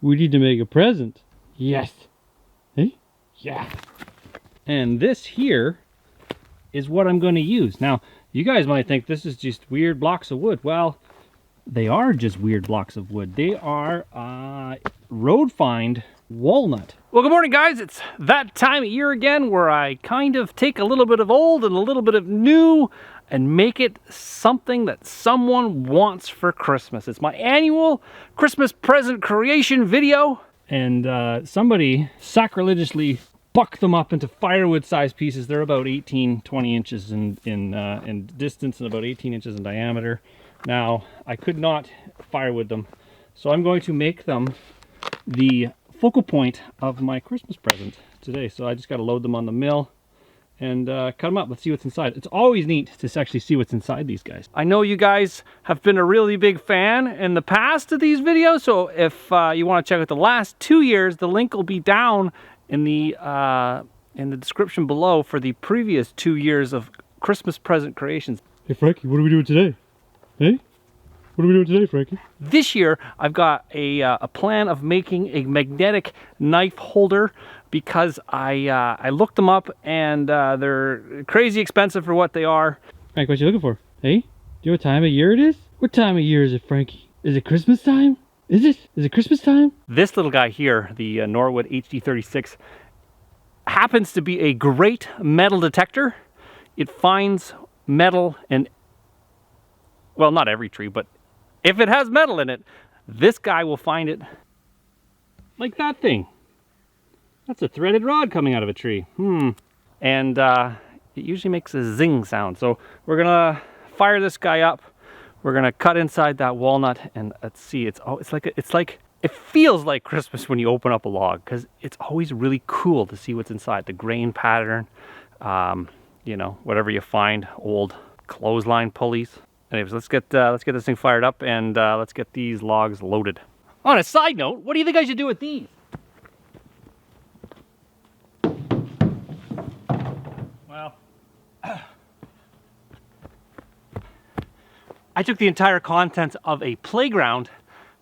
We need to make a present. Yes. Hey? Yeah. And this here is what I'm going to use. Now, you guys might think this is just weird blocks of wood. Well, they are just weird blocks of wood. They are road find walnut. Well, good morning, guys. It's that time of year again where I kind of take a little bit of old and a little bit of new and make it something that someone wants for Christmas. It's my annual Christmas present creation video. And somebody sacrilegiously bucked them up into firewood-sized pieces. They're about 18, 20 inches in distance and about 18 inches in diameter. Now, I could not firewood them, so I'm going to make them the focal point of my Christmas present today. So I just got to load them on the mill and cut them up. Let's see what's inside. It's always neat to actually see what's inside these guys. I know you guys have been a really big fan in the past of these videos, so if you want to check out the last 2 years, the link will be down in the description below for the previous 2 years of Christmas present creations. Hey Frankie, what are we doing today? Hey? What are we doing today, Frankie? This year, I've got a plan of making a magnetic knife holder because I looked them up and they're crazy expensive for what they are. Frank, what you looking for? Hey? Do you know what time of year it is? What time of year is it, Frankie? Is it Christmas time? Is it? Is it Christmas time? This little guy here, the Norwood HD36, happens to be a great metal detector. It finds metal in, well, not every tree, but if it has metal in it, this guy will find it like that thing. That's a threaded rod coming out of a tree. And it usually makes a zing sound. So we're gonna fire this guy up. We're gonna cut inside that walnut and let's see. It feels like Christmas when you open up a log because it's always really cool to see what's inside. The grain pattern, you know, whatever you find, old clothesline pulleys. Anyways, let's get this thing fired up and let's get these logs loaded. On a side note, what do you think I should do with these? Well, I took the entire contents of a playground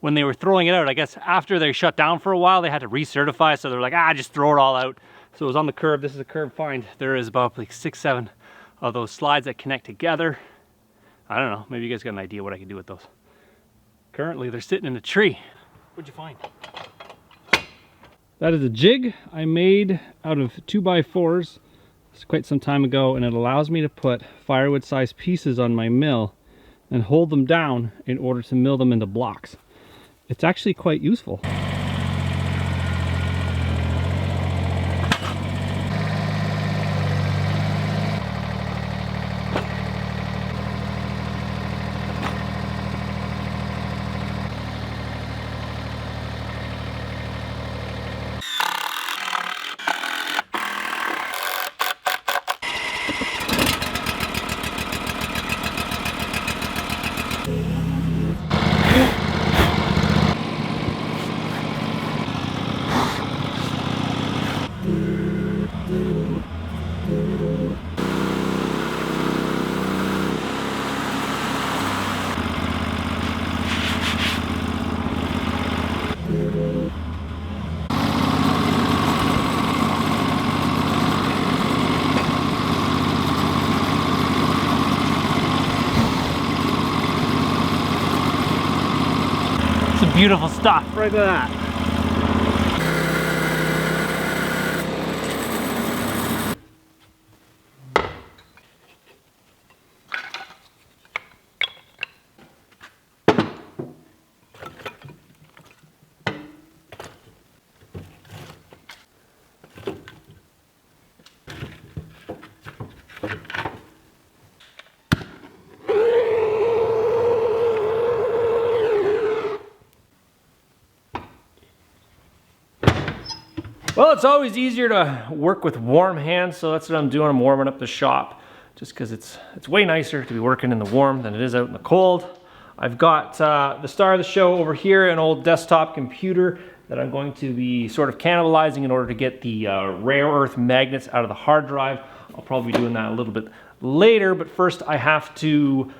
when they were throwing it out. I guess after they shut down for a while, they had to recertify, so they're like, just throw it all out. So it was on the curb. This is a curb find. There is about like 6, 7 of those slides that connect together. I don't know, maybe you guys got an idea what I can do with those. Currently, they're sitting in a tree. What'd you find? That is a jig I made out of 2x4s. It's quite some time ago, and it allows me to put firewood-sized pieces on my mill and hold them down in order to mill them into blocks. It's actually quite useful. Beautiful stuff, right at that. Well, it's always easier to work with warm hands, so that's what I'm doing. I'm warming up the shop just because it's way nicer to be working in the warm than it is out in the cold. I've got the star of the show over here, an old desktop computer that I'm going to be sort of cannibalizing in order to get the rare earth magnets out of the hard drive. I'll probably be doing that a little bit, later, but first I have to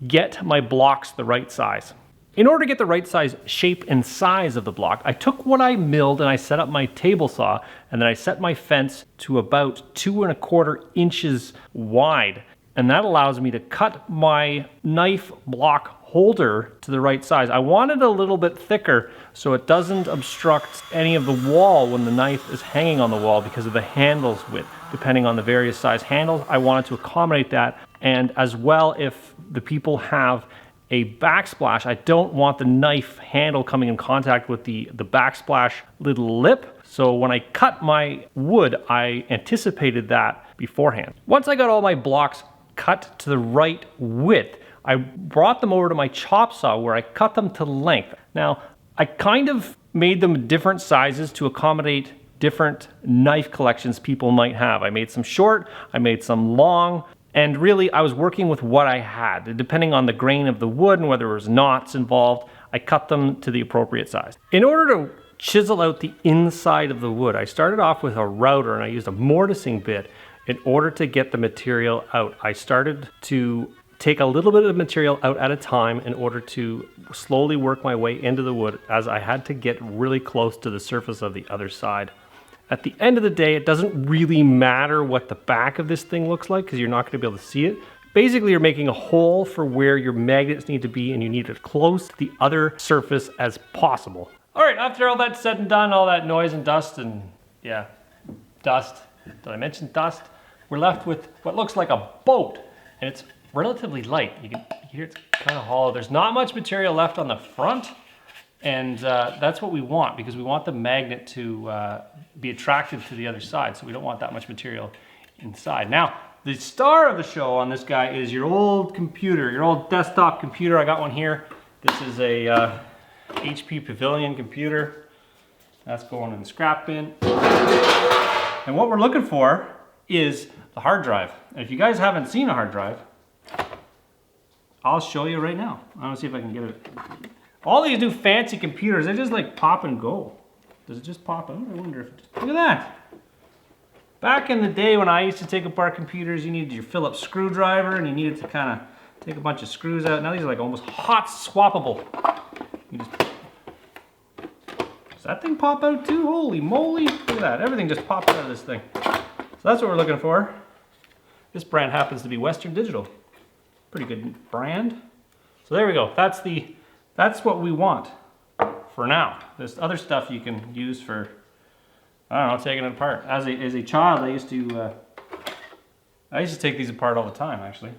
get my blocks the right size. In order to get the right size shape and size of the block, I took what I milled and I set up my table saw, and then I set my fence to about 2¼ inches wide. And that allows me to cut my knife block holder to the right size. I want it a little bit thicker so it doesn't obstruct any of the wall when the knife is hanging on the wall because of the handle's width. Depending on the various size handles, I wanted to accommodate that. And as well, if the people have a backsplash, I don't want the knife handle coming in contact with the backsplash little lip. So when I cut my wood, I anticipated that beforehand. Once I got all my blocks cut to the right width, I brought them over to my chop saw where I cut them to length. Now, I kind of made them different sizes to accommodate different knife collections people might have. I made some short, I made some long, and really I was working with what I had. Depending on the grain of the wood and whether there was knots involved, I cut them to the appropriate size. In order to chisel out the inside of the wood, I started off with a router and I used a mortising bit in order to get the material out. I started to take a little bit of material out at a time in order to slowly work my way into the wood, as I had to get really close to the surface of the other side. At the end of the day, it doesn't really matter what the back of this thing looks like because you're not going to be able to see it. Basically, you're making a hole for where your magnets need to be, and you need it close to the other surface as possible. All right, after all that's said and done, all that noise and dust and dust. Did I mention dust? We're left with what looks like a boat, and it's relatively light. You can hear it's kind of hollow. There's not much material left on the front, and that's what we want because we want the magnet to be attracted to the other side, so we don't want that much material inside. Now, the star of the show on this guy is your old computer, your old desktop computer. I got one here. This is a HP Pavilion computer. That's going in the scrap bin. And what we're looking for is the hard drive. And if you guys haven't seen a hard drive, I'll show you right now. I want to see if I can get it. All these new fancy computers, they just like pop and go. Does it just pop out? I wonder if it just... Look at that. Back in the day when I used to take apart computers, you needed your Phillips screwdriver and you needed to kind of take a bunch of screws out. Now these are like almost hot swappable. You just... Does that thing pop out too? Holy moly. Look at that. Everything just pops out of this thing. So that's what we're looking for. This brand happens to be Western Digital. Pretty good brand. So there we go. That's what we want for now. This other stuff you can use for, I don't know, taking it apart. As a child, I used to take these apart all the time, actually.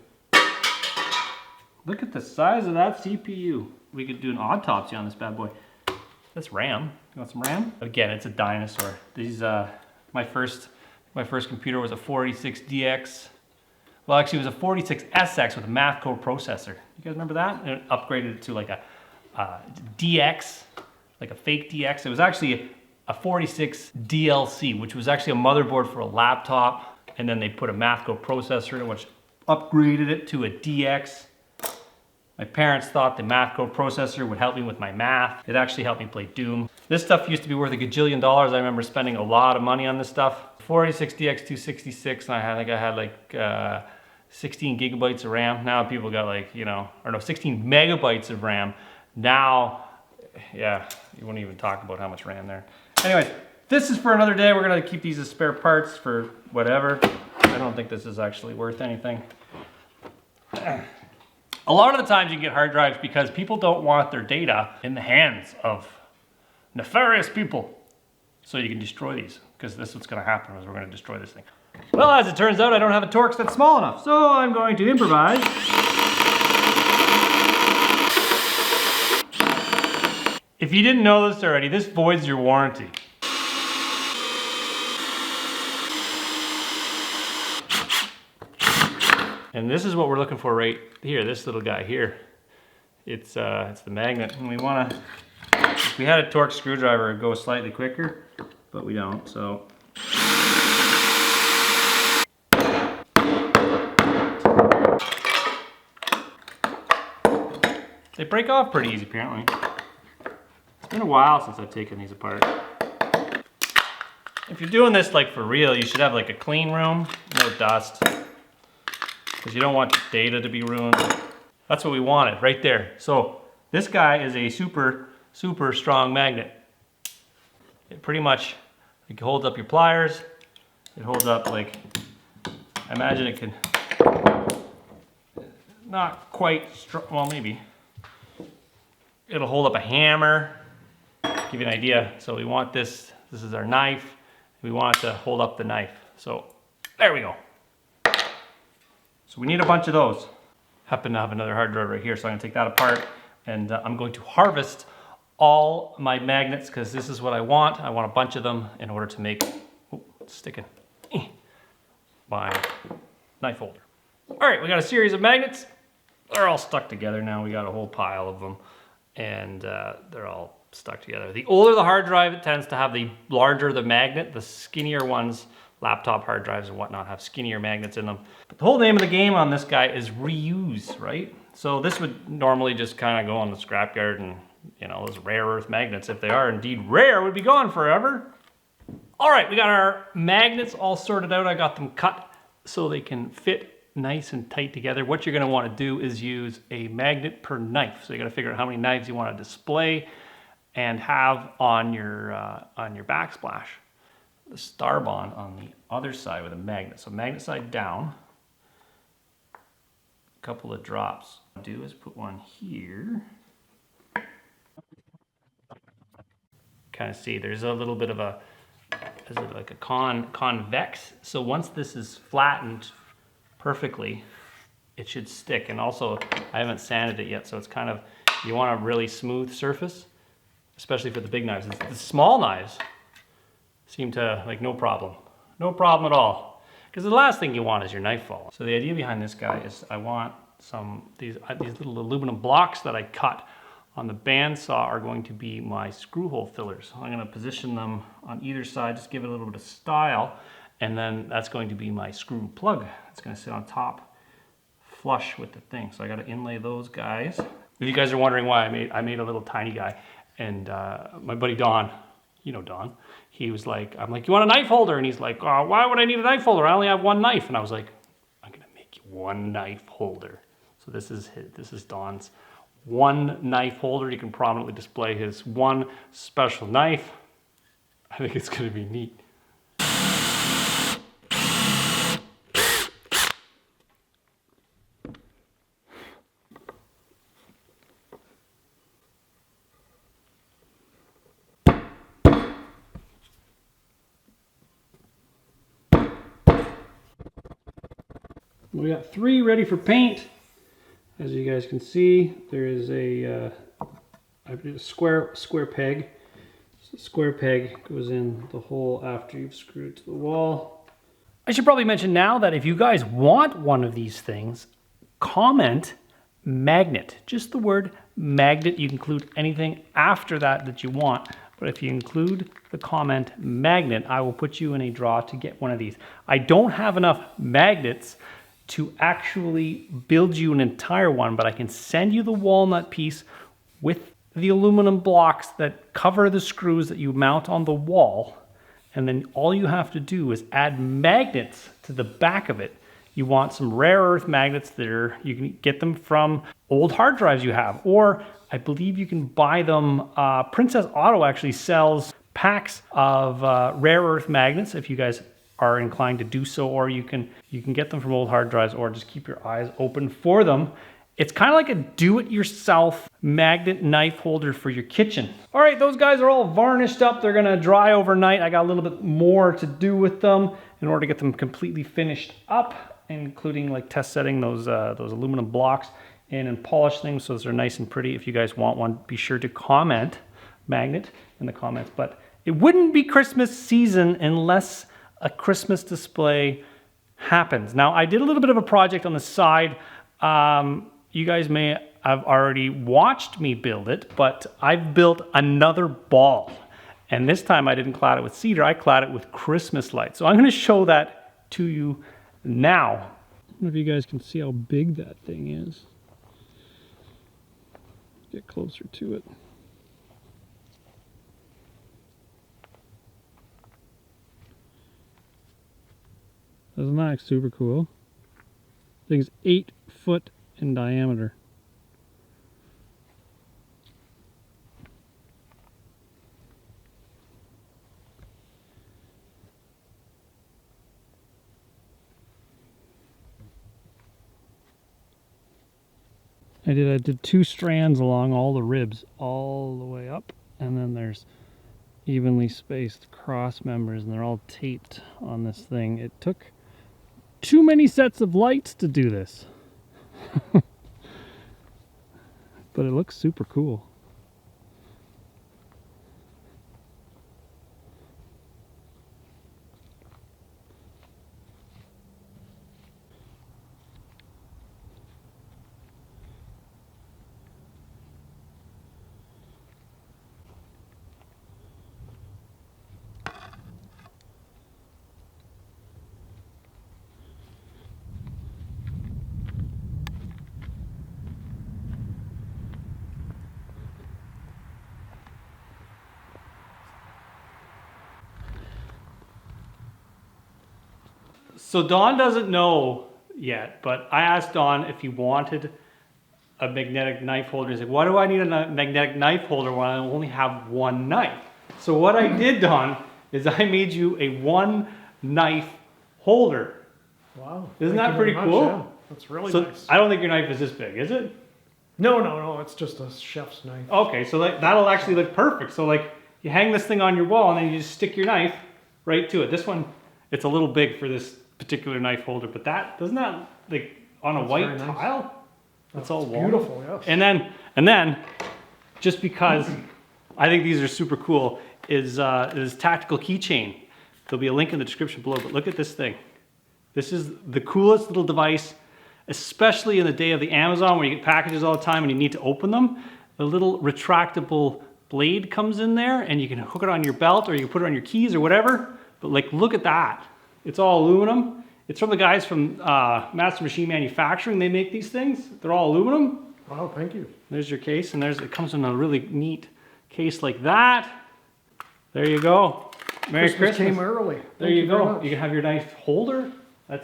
Look at the size of that CPU. We could do an autopsy on this bad boy. That's RAM. You want some RAM? Again, it's a dinosaur. These, my first computer was a 486DX. Well, actually, it was a 46SX with a math code processor. You guys remember that? And it upgraded it to like a DX, like a fake DX. It was actually a 46 DLC, which was actually a motherboard for a laptop. And then they put a math code processor in it, which upgraded it to a DX. My parents thought the math code processor would help me with my math. It actually helped me play Doom. This stuff used to be worth $1 gajillion. I remember spending a lot of money on this stuff. 46DX266, and I think I had like 16 gigabytes of RAM. Now people got like, 16 megabytes of RAM. Now, yeah, you wouldn't even talk about how much RAM there. Anyways, this is for another day. We're gonna keep these as spare parts for whatever. I don't think this is actually worth anything. A lot of the times you get hard drives because people don't want their data in the hands of nefarious people. So you can destroy these, because this is what's gonna happen is we're gonna destroy this thing. Well, as it turns out, I don't have a Torx that's small enough, so I'm going to improvise. If you didn't know this already, this voids your warranty. And this is what we're looking for right here, this little guy here. It's the magnet, and we want to, if we had a Torx screwdriver, it'd go slightly quicker, but we don't, so. They break off pretty easy, apparently. It's been a while since I've taken these apart. If you're doing this like for real, you should have like a clean room, no dust. Because you don't want data to be ruined. That's what we wanted right there. So This guy is a super strong magnet. It pretty much, it holds up your pliers. It holds up, like, I imagine it could, not quite strong, well maybe. It'll hold up a hammer. Give you an idea. So we want this is our knife. We want it to hold up the knife. So there we go. So we need a bunch of those. Happen to have another hard drive right here, so I'm gonna take that apart and I'm going to harvest all my magnets because this is what I want. I want a bunch of them in order to make, oh, it's sticking, my knife holder. All right, we got a series of magnets. They're all stuck together now. We got a whole pile of them and they're all stuck together. The older the hard drive, it tends to have the larger the magnet. The skinnier ones, laptop hard drives and whatnot, have skinnier magnets in them. But the whole name of the game on this guy is reuse, right? So this would normally just kind of go on the scrapyard and, you know, those rare earth magnets, if they are indeed rare, would be gone forever. All right, we got our magnets all sorted out. I got them cut so they can fit nice and tight together. What you're gonna wanna do is use a magnet per knife. So you gotta figure out how many knives you wanna display and have on your backsplash. The star bond on the other side with a magnet. So magnet side down, a couple of drops. What I'll do is put one here. Kind of see there's a little bit of a, is it like a convex? So once this is flattened perfectly, it should stick. And also I haven't sanded it yet, so it's kind of, you want a really smooth surface, especially for the big knives. The small knives seem to, like, no problem at all. Because the last thing you want is your knife falling. So the idea behind this guy is I want these little aluminum blocks that I cut on the bandsaw are going to be my screw hole fillers. I'm gonna position them on either side, just give it a little bit of style, and then that's going to be my screw plug. It's gonna sit on top, flush with the thing. So I gotta inlay those guys. If you guys are wondering why I made a little tiny guy, and my buddy Don, you know Don, he was like, I'm like, you want a knife holder? And he's like, oh, why would I need a knife holder? I only have one knife. And I was like, I'm gonna make you one knife holder. So this is Don's one knife holder. You can prominently display his one special knife. I think it's gonna be neat. We got 3 ready for paint. As you guys can see, there is a square peg. So the square peg goes in the hole after you've screwed it to the wall. I should probably mention now that if you guys want one of these things, comment magnet. Just the word magnet. You can include anything after that you want. But if you include the comment magnet, I will put you in a draw to get one of these. I don't have enough magnets to actually build you an entire one, but I can send you the walnut piece with the aluminum blocks that cover the screws that you mount on the wall. And then all you have to do is add magnets to the back of it. You want some rare earth magnets that you can get them from old hard drives you have, or I believe you can buy them. Princess Auto actually sells packs of rare earth magnets if you guys are inclined to do so, or you can get them from old hard drives, or just keep your eyes open for them. It's kind of like a do-it-yourself magnet knife holder for your kitchen. All right, those guys are all varnished up. They're gonna dry overnight. I got a little bit more to do with them in order to get them completely finished up, including like test setting those aluminum blocks in and polish things so they're nice and pretty. If you guys want one, be sure to comment magnet in the comments. But it wouldn't be Christmas season unless a Christmas display happens. Now, I did a little bit of a project on the side. You guys may have already watched me build it, but I've built another ball. And this time I didn't clad it with cedar, I clad it with Christmas lights. So I'm gonna show that to you now. I don't know if you guys can see how big that thing is. Get closer to it. Isn't that super cool? Thing's 8 foot in diameter. I did 2 strands along all the ribs all the way up, and then there's evenly spaced cross members, and they're all taped on this thing. It took too many sets of lights to do this. But it looks super cool. So Don doesn't know yet, but I asked Don if he wanted a magnetic knife holder. He's like, why do I need a magnetic knife holder when I only have one knife? So what I did, Don, is I made you a 1 knife holder. Wow. Isn't Thank that you pretty very much, cool? yeah. That's really So nice. I don't think your knife is this big, is it? No, it's just a chef's knife. Okay, so that'll actually look perfect. So like you hang this thing on your wall and then you just stick your knife right to it. This one, it's a little big for this particular knife holder, but doesn't that like on a That's white very nice. tile? That's all walnut. Beautiful, yes. And then, just because I think these are super cool, is tactical keychain. There'll be a link in the description below. But look at this thing. This is the coolest little device, especially in the day of the Amazon where you get packages all the time and you need to open them. The little retractable blade comes in there, and you can hook it on your belt or you can put it on your keys or whatever. But like, look at that. It's all aluminum. It's from the guys from Master Machine Manufacturing. They make these things. They're all aluminum. Wow, thank you. There's your case, and it comes in a really neat case like that. There you go. Merry Christmas. Came early. There Thank you very go. much. You can have your knife holder. I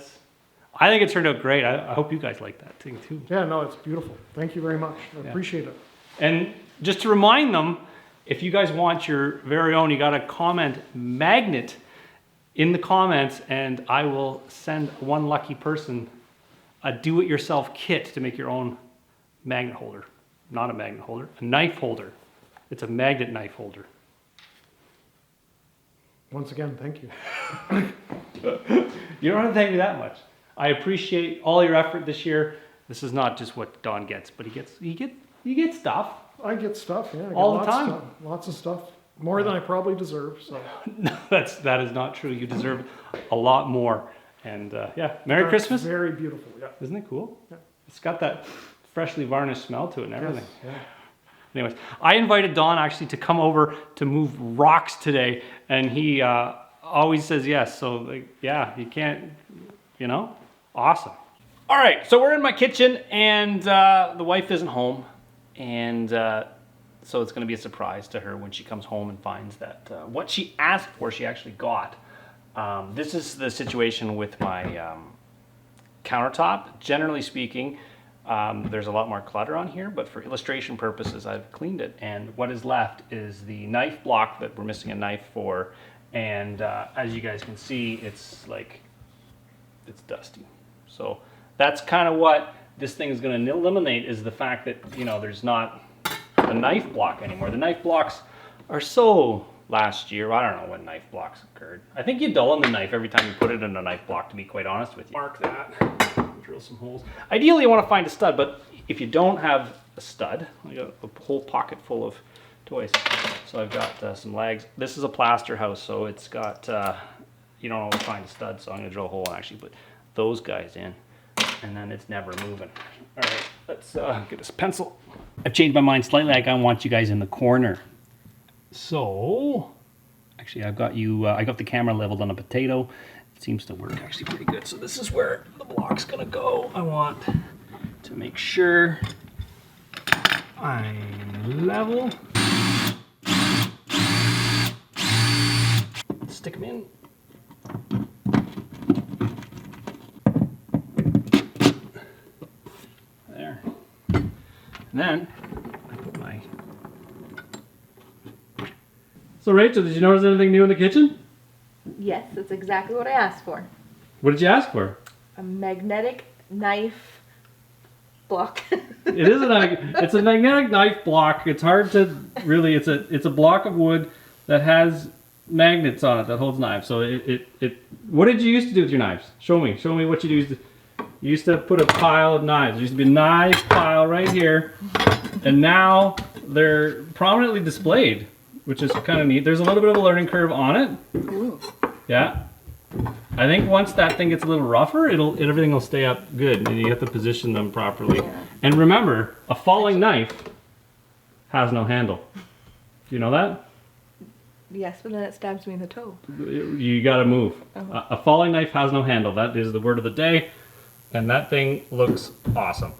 think it turned out great. I hope you guys like that thing too. Yeah, no, it's beautiful. Thank you very much. I appreciate it. And just to remind them, if you guys want your very own, you got to comment magnet in the comments, and I will send one lucky person a do-it-yourself kit to make your own magnet holder. Not a magnet holder, a knife holder. It's a magnet knife holder. Once again, thank you. You don't have to thank me that much. I appreciate all your effort this year. This is not just what Don gets, but you get stuff. I get stuff, yeah. I get All the lots of time. stuff, lots of stuff. More than I probably deserve, so. No, that is not true. You deserve a lot more. And yeah, Merry That's Christmas. Very beautiful, yeah. Isn't it cool? Yeah. It's got that freshly varnished smell to it and everything. Yes, yeah. Anyways, I invited Don actually to come over to move rocks today, and he always says yes. So like, yeah, you can't, awesome. All right, so we're in my kitchen, and the wife isn't home, and so it's going to be a surprise to her when she comes home and finds that what she asked for, she actually got. This is the situation with my countertop. Generally speaking, there's a lot more clutter on here, but for illustration purposes, I've cleaned it. And what is left is the knife block that we're missing a knife for. And as you guys can see, it's dusty. So that's kind of what this thing is going to eliminate, is the fact that, there's not a knife block anymore. The knife blocks are so last year. I don't know when knife blocks occurred. I think you dull in the knife every time you put it in a knife block, to be quite honest with you. Mark that. Drill some holes. Ideally, you want to find a stud, but if you don't have a stud, I got a whole pocket full of toys. So I've got some legs. This is a plaster house, so it's got, you don't always find a stud, so I'm going to drill a hole and actually put those guys in, and then it's never moving. All right, let's get this pencil. I've changed my mind slightly. I want you guys in the corner. So, actually, I got the camera leveled on a potato. It seems to work actually pretty good. So this is where the block's gonna go. I want to make sure I'm level. Stick them in. There. And then I put my... So Rachel, did you notice anything new in the kitchen? Yes, that's exactly what I asked for. What did you ask for? A magnetic knife block. It is it's a magnetic knife block. It's hard to really, it's a block of wood that has magnets on it that holds knives. So what did you used to do with your knives? Show me what you do. You used to put a pile of knives. There used to be a knife pile right here, and now they're prominently displayed, which is kind of neat. There's a little bit of a learning curve on it. Ooh. Yeah. I think once that thing gets a little rougher, everything will stay up good, and you have to position them properly. Yeah. And remember, a falling knife has no handle. Do you know that? Yes, but then it stabs me in the toe. You got to move. Oh. A falling knife has no handle. That is the word of the day, and that thing looks awesome.